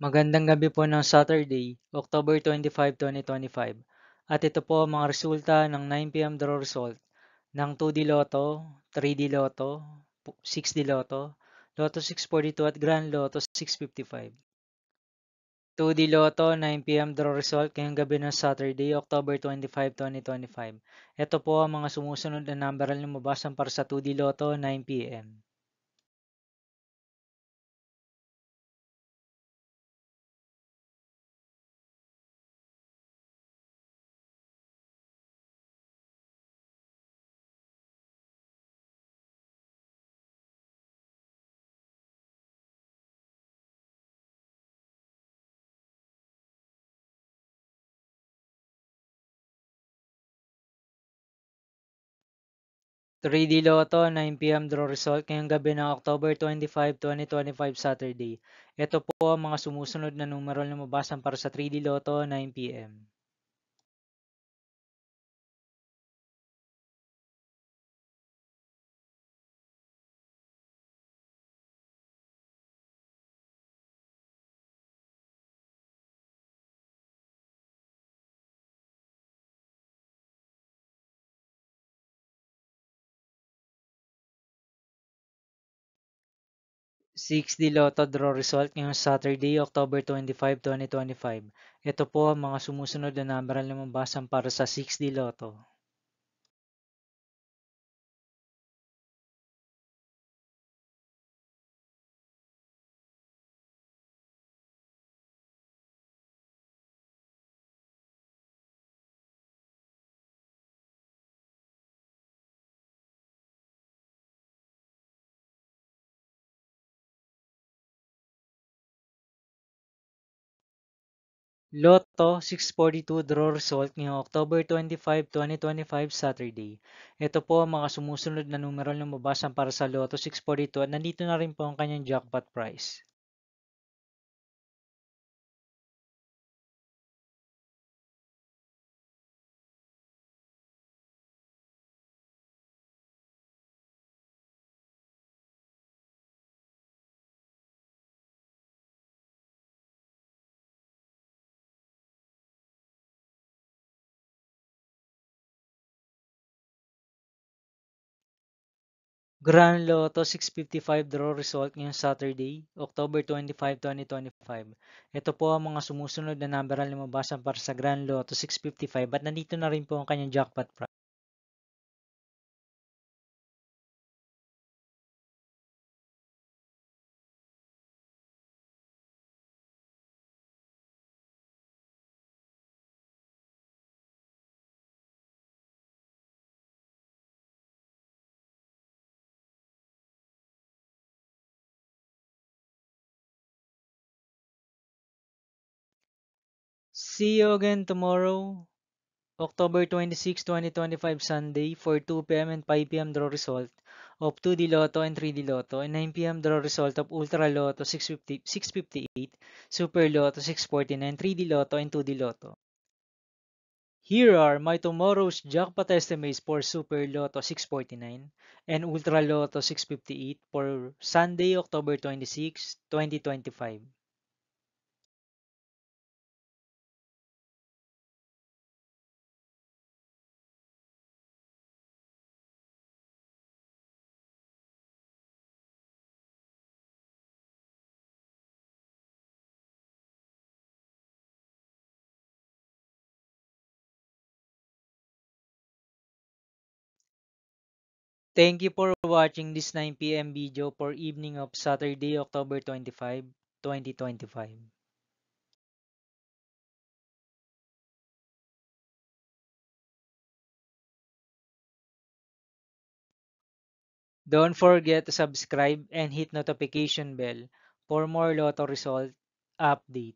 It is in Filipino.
Magandang gabi po ng Saturday, October 25, 2025. At ito po ang mga resulta ng 9 p.m. draw result ng 2D Lotto, 3D Lotto, 6D Lotto, Lotto 642 at Grand Lotto 655. 2D Lotto 9 p.m. draw result ngayong gabi ng Saturday, October 25, 2025. Ito po ang mga sumusunod na number na lumabasan para sa 2D Lotto 9 p.m. 3D Lotto 9 p.m. draw result ngayong gabi ng October 25, 2025 Saturday. Ito po ang mga sumusunod na numero na lumabasan para sa 3D Lotto 9 p.m. 6D Lotto draw result ngayong Saturday, October 25, 2025. Ito po ang mga sumusunod na number na lumabasan para sa 6D Lotto. 'Lotto 642 draw result ngayong October 25, 2025 Saturday. Ito po ang mga sumusunod na numero na lumabasan para sa Lotto 642 at nandito na rin po ang kanyang jackpot price. Grand Lotto 655 draw result ngayong Saturday, October 25, 2025. Ito po ang mga sumusunod na number na lumabasan para sa Grand Lotto 655 at nandito na rin po ang kanyang jackpot price. See you again tomorrow, October 26, 2025 Sunday for 2 p.m. and 5 p.m. draw result of 2D Lotto and 3D Lotto and 9 p.m. draw result of Ultra Lotto 658, Super Lotto 649, 3D Lotto and 2D Lotto. Here are my tomorrow's jackpot estimates for Super Lotto 649 and Ultra Lotto 658 for Sunday, October 26, 2025. Thank you for watching this 9 p.m. video for evening of Saturday, October 25, 2025. Don't forget to subscribe and hit notification bell for more Lotto result update.